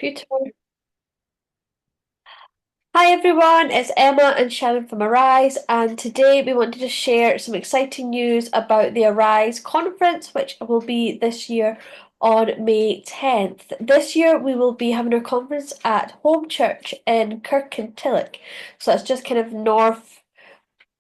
computer. Hi everyone, it's Emma and Shannon from Arise, and today we wanted to share some exciting news about the Arise conference, which will be this year on May 10th. This year we will be having our conference at Home Church in Kirkintilloch, so that's just kind of north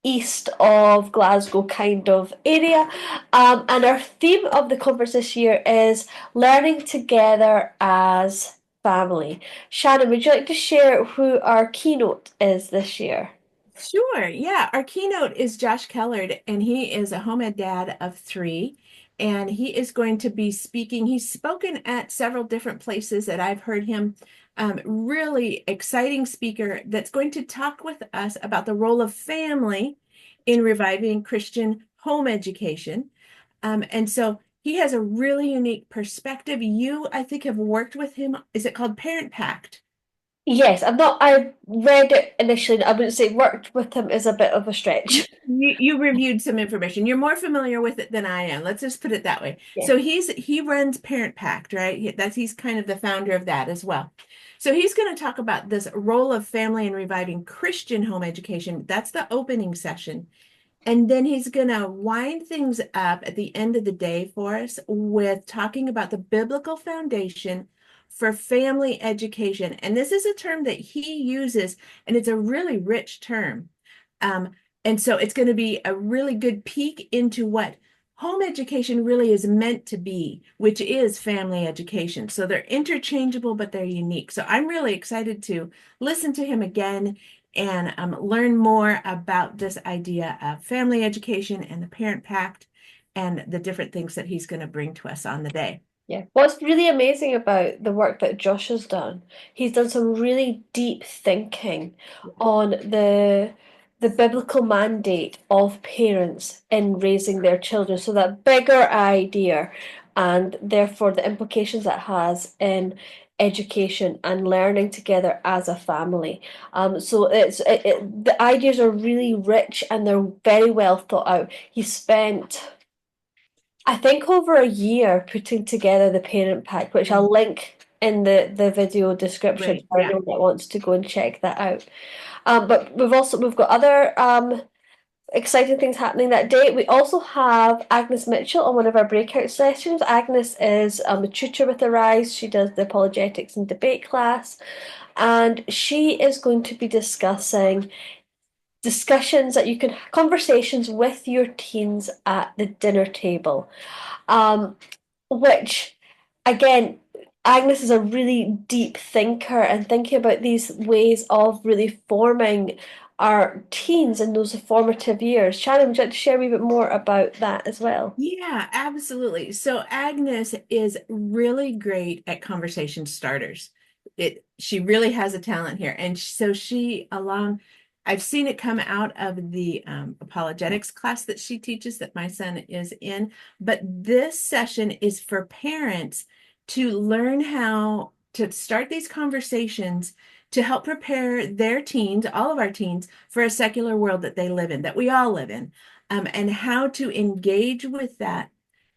east of Glasgow kind of area. And our theme of the conference this year is learning together as family. Shannon, would you like to share who our keynote is this year? Sure. Yeah. Our keynote is Josh Kellard, and he is a home ed dad of three. And he is going to be speaking. He's spoken at several different places that I've heard him. Really exciting speaker that's going to talk with us about the role of family in reviving Christian home education. And so he has a really unique perspective. You, I think, have worked with him. Is it called Parent Pact? Yes, I read it initially. I wouldn't say worked with him is a bit of a stretch. You reviewed some information. You're more familiar with it than I am. Let's just put it that way. Yeah. So he runs Parent Pact, right? He's kind of the founder of that as well. So he's going to talk about this role of family in reviving Christian home education. That's the opening session. And then he's going to wind things up at the end of the day for us with talking about the biblical foundation for family education. And this is a term that he uses, and it's a really rich term. Um, and so it's going to be a really good peek into what home education really is meant to be, which is family education. So they're interchangeable, but they're unique. So I'm really excited to listen to him again and learn more about this idea of family education and the Parent Pact and the different things that he's going to bring to us on the day. Yeah. What's really amazing about the work that Josh has done, he's done some really deep thinking on the biblical mandate of parents in raising their children. So that bigger idea and therefore the implications it has in education and learning together as a family. So the ideas are really rich and they're very well thought out. He spent I think over a year putting together the parent pack, which I'll link in the video description Great. for Yeah. anyone that wants to go and check that out. But we've got other exciting things happening that day. We also have Agnes Mitchell on one of our breakout sessions. Agnes is a tutor with Arise. She does the apologetics and debate class, and she is going to be discussing discussions that you can conversations with your teens at the dinner table, which again, Agnes is a really deep thinker and thinking about these ways of really forming our teens in those formative years. Shannon, would you like to share a wee bit more about that as well? Yeah, absolutely. So Agnes is really great at conversation starters. She really has a talent here. And so she along I've seen it come out of the apologetics class that she teaches that my son is in. But this session is for parents to learn how to start these conversations to help prepare their teens, all of our teens, for a secular world that they live in, that we all live in, and how to engage with that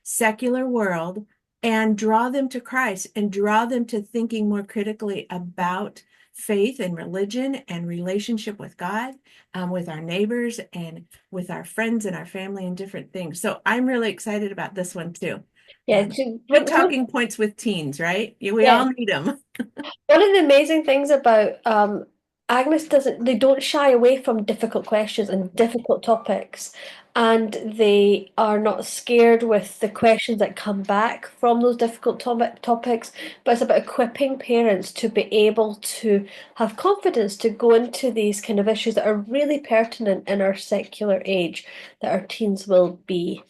secular world and draw them to Christ and draw them to thinking more critically about faith and religion and relationship with God, with our neighbors and with our friends and our family and different things. So I'm really excited about this one too. Yeah, Good talking points with teens, right? Yeah, we yeah. all need them. One of the amazing things about Agnes doesn't they don't shy away from difficult questions and difficult topics, and they are not scared with the questions that come back from those difficult topics, but it's about equipping parents to be able to have confidence to go into these kind of issues that are really pertinent in our secular age that our teens will be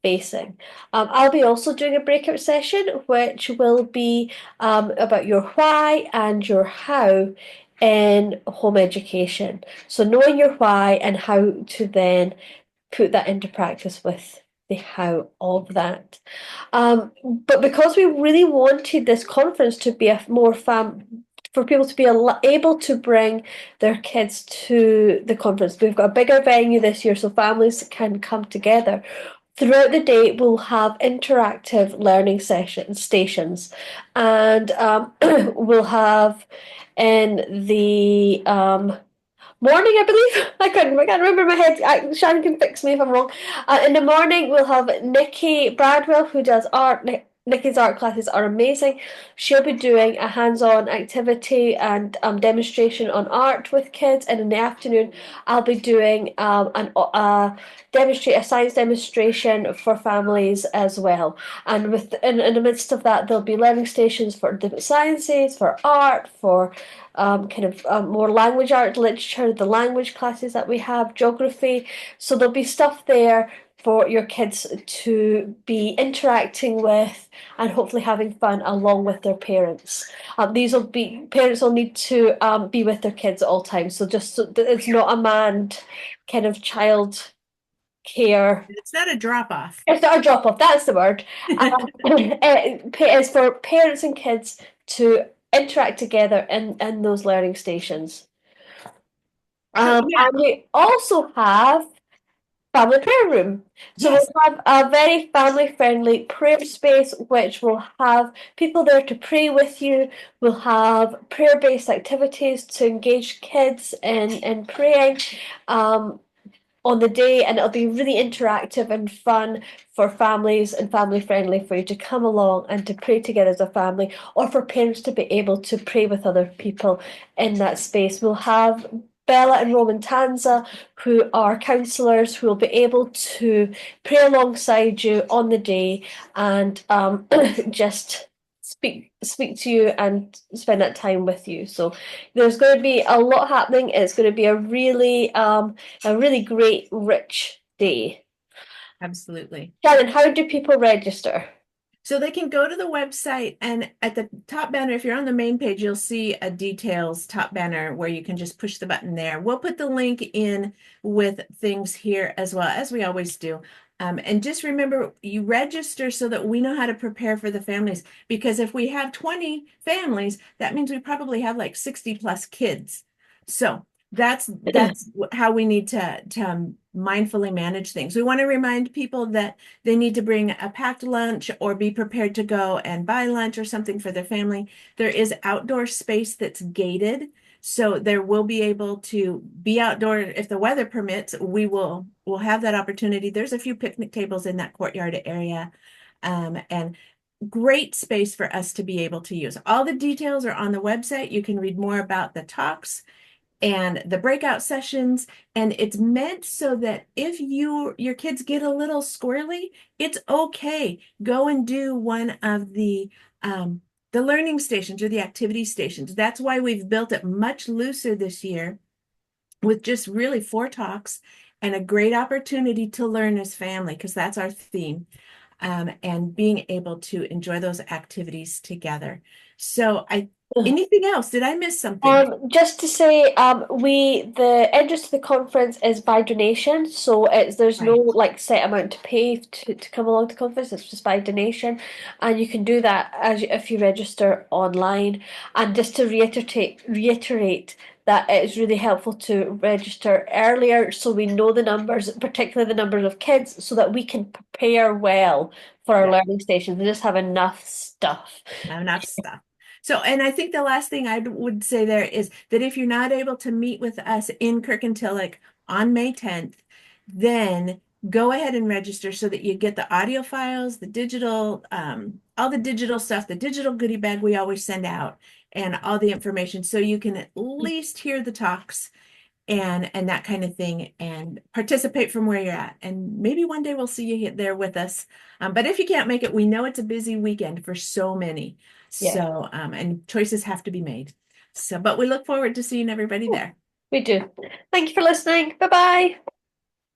facing. I'll be also doing a breakout session, which will be about your why and your how in home education. So knowing your why and how to then put that into practice with the how of that. But because we really wanted this conference to be a more for people to be able to bring their kids to the conference. We've got a bigger venue this year so families can come together. throughout the day, we'll have interactive learning stations, and we'll have in the morning, I believe. I can't remember in my head. Shannon can fix me if I'm wrong. In the morning, we'll have Nikki Bradwell, who does art. Nikki's art classes are amazing. She'll be doing a hands-on activity and demonstration on art with kids. And in the afternoon, I'll be doing a science demonstration for families as well. And in the midst of that, there'll be learning stations for different sciences, for art, for more language art, literature, the language classes that we have, geography. So there'll be stuff there for your kids to be interacting with and hopefully having fun along with their parents. These will be Parents will need to be with their kids at all times. So just so that it's not a manned kind of child care. It's not a drop off. It's not a drop off. That's the word. It's for parents and kids to interact together in those learning stations. So yeah, And we also have family prayer room. So yes, we'll have a very family friendly prayer space, which will have people there to pray with you. We'll have prayer based activities to engage kids in praying. On the day, and it'll be really interactive and fun for families and family friendly for you to come along and to pray together as a family, or for parents to be able to pray with other people in that space. We'll have Bella and Roman Tanza, who are counselors, who will be able to pray alongside you on the day and just speak to you and spend that time with you. So there's going to be a lot happening. It's going to be a really great, rich day. absolutely. Shannon, how do people register? So they can go to the website, and at the top banner, if you're on the main page, you'll see a details top banner where you can just push the button there. We'll put the link in with things here as well, as we always do. And just remember, you register so that we know how to prepare for the families. Because if we have 20 families, that means we probably have like 60 plus kids. So that's how we need to mindfully manage things. We want to remind people that they need to bring a packed lunch or be prepared to go and buy lunch or something for their family. There is outdoor space that's gated, so there will be able to be outdoor if the weather permits. We'll have that opportunity. There's a few picnic tables in that courtyard area, and great space for us to be able to use. All the details are on the website. You can read more about the talks and the breakout sessions, and it's meant so that if your kids get a little squirrely, it's okay. Go and do one of the learning stations or the activity stations. That's why we've built it much looser this year with just really 4 talks and a great opportunity to learn as family, because that's our theme, and being able to enjoy those activities together. So anything else? Did I miss something? Just to say, the entrance to the conference is by donation, so there's no Right. like set amount to pay to come along to conference. It's just by donation, and you can do that if you register online. And just to reiterate that it is really helpful to register earlier, so we know the numbers, particularly the numbers of kids, so that we can prepare well for our Yeah. learning stations and just have enough stuff. Enough stuff. So, and I think the last thing I would say there is that if you're not able to meet with us in Kirkintilloch on May 10th, then go ahead and register so that you get the audio files, the digital, all the digital stuff, the digital goodie bag we always send out, and all the information so you can at least hear the talks and that kind of thing, and participate from where you're at. And maybe one day we'll see you there with us. But if you can't make it, we know it's a busy weekend for so many. Yeah, So, and choices have to be made. So, but we look forward to seeing everybody there. we do. Thank you for listening. Bye bye.